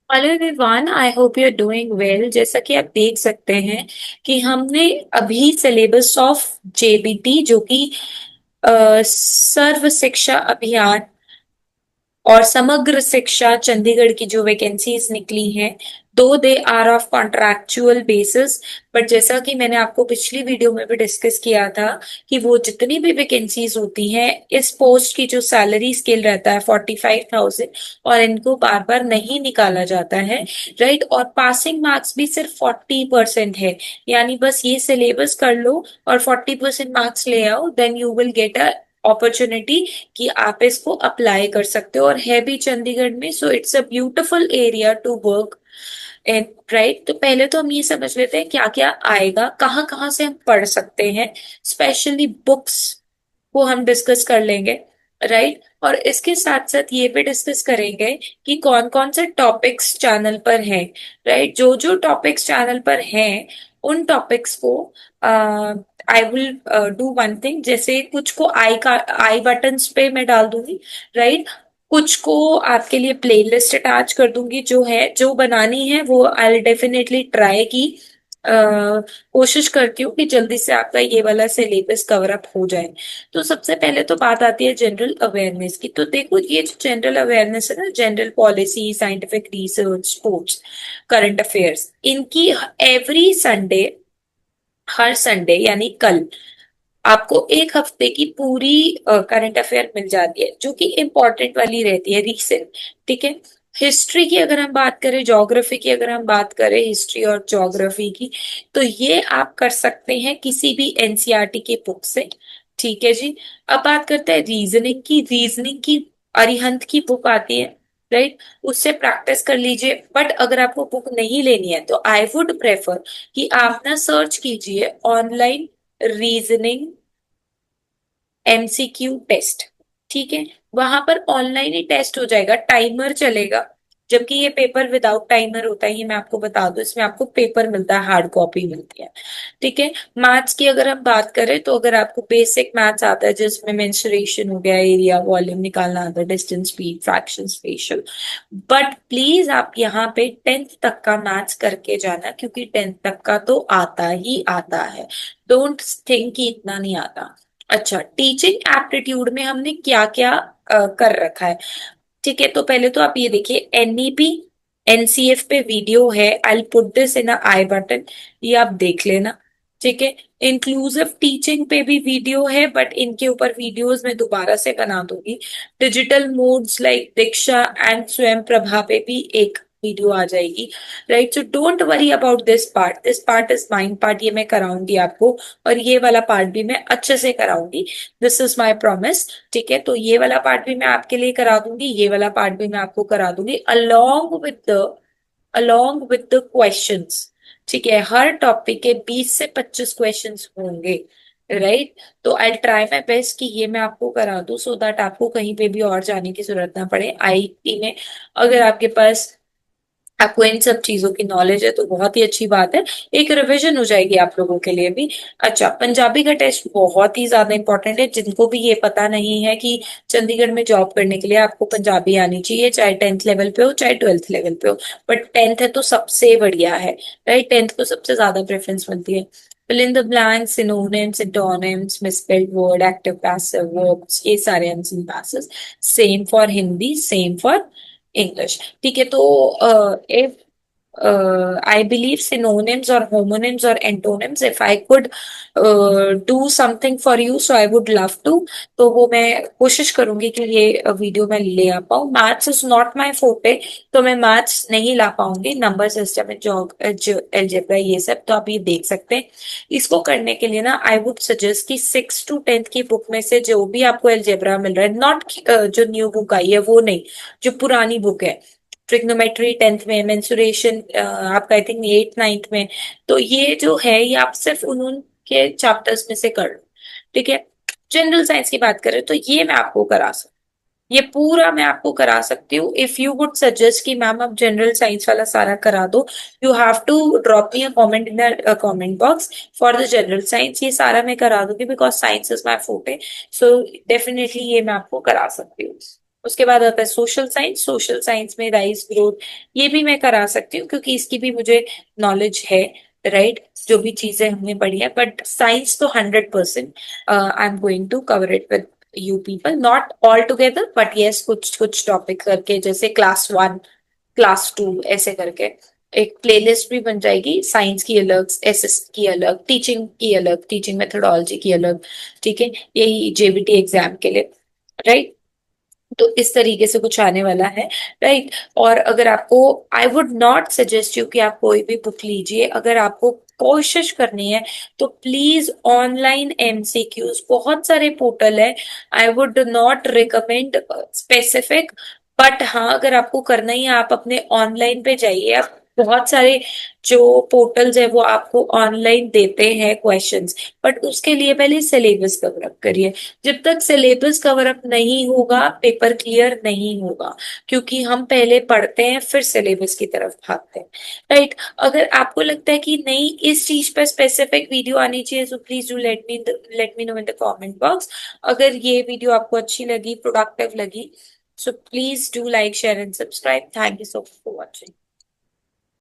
Hello everyone, I hope you are doing well. जैसा कि आप देख सकते हैं कि हमने अभी सिलेबस ऑफ जेबीटी जो कि सर्व शिक्षा अभियान और समग्र शिक्षा चंडीगढ़ की जो वैकेंसीज निकली हैं, though they are of contractual basis. But जैसा कि मैंने आपको पिछली वीडियो में भी डिस्कस किया था कि वो जितनी भी वैकेंसीज होती हैं, इस पोस्ट की जो सैलरी स्केल रहता है 45,000, और इनको बार बार नहीं निकाला जाता है। राइट, और पासिंग मार्क्स भी सिर्फ 40% है। यानी बस ये सिलेबस कर लो और 40% मार्क्स ले आओ, then you will get a opportunity कि आप इसको अप्लाई कर सकते हो। और है भी चंडीगढ़ में, so it's a beautiful area to work in. Right, तो पहले तो हम ये समझ लेते हैं क्या क्या आएगा, कहाँ कहाँ से हम पढ़ सकते हैं। स्पेशली बुक्स को हम डिस्कस कर लेंगे। राइट, और इसके साथ साथ ये भी डिस्कस करेंगे कि कौन कौन से टॉपिक्स चैनल पर हैं। राइट, जो जो टॉपिक्स चैनल पर हैं उन टॉपिक्स को I will do one thing. जैसे कुछ को आई बटन्स पे मैं डाल दूंगी। राइट, कुछ को आपके लिए प्लेलिस्ट अटैच कर दूंगी, जो है जो बनानी है वो आई डेफिनेटली ट्राई की कोशिश करती हूँ कि जल्दी से आपका ये वाला सिलेबस कवर अप हो जाए। तो सबसे पहले तो बात आती है जनरल अवेयरनेस की। तो देखो, ये जो जनरल अवेयरनेस है ना, general policy, scientific research, sports, current affairs, इनकी एवरी संडे, हर संडे यानी कल, आपको एक हफ्ते की पूरी करंट अफेयर मिल जाती है, जो कि इम्पोर्टेंट वाली रहती है, रीसेंट। ठीक है, हिस्ट्री की अगर हम बात करें, ज्योग्राफी की अगर हम बात करें, हिस्ट्री और ज्योग्राफी की, तो ये आप कर सकते हैं किसी भी एनसीईआरटी की बुक से। ठीक है जी। अब बात करते हैं रीजनिंग की। रीजनिंग की अरिहंत की बुक आती है। राइट, उससे प्रैक्टिस कर लीजिए। बट अगर आपको बुक नहीं लेनी है तो आई वुड प्रेफर कि आप ना सर्च कीजिए ऑनलाइन रीजनिंग एमसीक्यू टेस्ट। ठीक है, वहां पर ऑनलाइन ही टेस्ट हो जाएगा, टाइमर चलेगा। जबकि ये पेपर विदाउट टाइमर होता है, ये मैं आपको बता दूं। इसमें आपको पेपर मिलता है, हार्ड कॉपी मिलती है। ठीक है, मैथ्स की अगर हम बात करें, तो अगर आपको बेसिक मैथ्स आता है जिसमें मेंसुरेशन हो गया, एरिया वॉल्यूम निकालना आता है, distance, speed, fraction, special, but please आप यहाँ पे 10th तक का मैथ्स करके जाना, क्योंकि 10th तक का तो आता ही आता है। डोंट थिंक कि इतना नहीं आता। अच्छा, टीचिंग एप्टीट्यूड में हमने क्या क्या कर रखा है। ठीक है, तो पहले तो आप ये देखिए, एनईपी एनसीएफ पे वीडियो है, I put this in I button, ये आप देख लेना। ठीक है, इंक्लूसिव टीचिंग पे भी वीडियो है, बट इनके ऊपर वीडियोस मैं दोबारा से बना दूंगी। Digital modes like Diksha and स्वयं प्रभा पे भी एक वीडियो आ जाएगी। Right, so don't worry about this part is mind part, ये मैं कराऊंगी आपको। और ये वाला पार्ट भी मैं अच्छे से कराऊंगी, दिस इज माई प्रॉमिस। ठीक है, तो ये वाला पार्ट भी मैं आपके लिए करा दूंगी, ये वाला पार्ट भी मैं आपको करा दूंगी, अलोंग विद द क्वेश्चंस। ठीक है, हर टॉपिक के 20 से 25 क्वेश्चंस होंगे। राइट, तो आई ट्राई माई बेस्ट कि ये मैं आपको करा दूं, सो दैट आपको कहीं पे भी और जाने की जरूरत ना पड़े आईटी में। अगर आपके पास, आपको इन सब चीजों की नॉलेज है तो बहुत ही अच्छी बात है, एक रिवीजन हो जाएगी आप लोगों के लिए भी। अच्छा, पंजाबी का टेस्ट बहुत ही ज्यादा इंपॉर्टेंट है। जिनको भी ये पता नहीं है कि चंडीगढ़ में जॉब करने के लिए आपको पंजाबी आनी चाहिए, चाहे 10th लेवल पे हो चाहे 12th लेवल पे हो, बट 10th है तो सबसे बढ़िया है। राइट, 10th को सबसे ज्यादा प्रेफरेंस मिलती है। fill in the blanks, synonyms, antonyms, misspelled word, active passive verbs, ये सारे unseen passes। Same for Hindi, same for English. ठीक है, तो if I believe synonyms or homonyms or antonyms, if I could do something for you, so I would love to। तो वो मैं कोशिश करूंगी कि ये वीडियो मैं ले आ पाऊँ। Maths is not my forte, तो मैं मैथ्स नहीं ला पाऊंगी। नंबर सिस्टम, अलजेब्रा, ये सब तो आप ये देख सकते हैं। इसको करने के लिए ना आई वुड सजेस्ट कि 6 to 10th की बुक में से जो भी आपको अलजेब्रा मिल रहा है, नॉट जो न्यू बुक आई है वो नहीं, जो पुरानी बुक है, ट्रिग्नोमेट्री 10th में, मेंसुरेशन आपका आई थिंक 8th 9th में, तो ये जो है ये आप सिर्फ उनके चैप्टर्स में से कर लो। ठीक है, जनरल साइंस की बात करें तो ये मैं आपको करा सकती, ये पूरा मैं आपको करा सकती हूँ। इफ यू वुड सजेस्ट कि मैम आप जनरल साइंस वाला सारा करा दो, you have to drop me a comment in the comment box for the general science. ये सारा मैं करा दूंगी because science is my forte, so definitely ये मैं आपको करा सकती हूँ। उसके बाद आता है सोशल साइंस। सोशल साइंस में राइज ग्रोथ, ये भी मैं करा सकती हूँ क्योंकि इसकी भी मुझे नॉलेज है, राइट। जो भी चीजें हमने पढ़ी है, बट साइंस तो 100% I am going to cover it with you people, not all together but yes, कुछ कुछ टॉपिक करके, जैसे क्लास 1, क्लास 2 ऐसे करके एक प्लेलिस्ट भी बन जाएगी। साइंस की अलग, एसएस की अलग, टीचिंग की अलग, टीचिंग मेथोडोलॉजी की अलग, ठीक है, यही जेबीटी एग्जाम के लिए, राइट। तो इस तरीके से कुछ आने वाला है, राइट। और अगर आपको, I would not suggest you कि आप कोई भी बुक लीजिए। अगर आपको कोशिश करनी है तो प्लीज ऑनलाइन एमसीक्यूज, बहुत सारे पोर्टल है, I would not recommend specific, but हाँ अगर आपको करना ही है आप अपने ऑनलाइन पे जाइए। आप बहुत सारे जो पोर्टल्स है वो आपको ऑनलाइन देते हैं क्वेश्चंस, बट उसके लिए पहले सिलेबस कवर अप करिए। जब तक सिलेबस कवर अप नहीं होगा पेपर क्लियर नहीं होगा, क्योंकि हम पहले पढ़ते हैं फिर सिलेबस की तरफ भागते हैं, राइट। अगर आपको लगता है कि नहीं इस चीज पर स्पेसिफिक वीडियो आनी चाहिए, so please do let me know in the comment box. अगर ये वीडियो आपको अच्छी लगी, प्रोडक्टिव लगी, so please do like share and subscribe. Thank you so much for watching.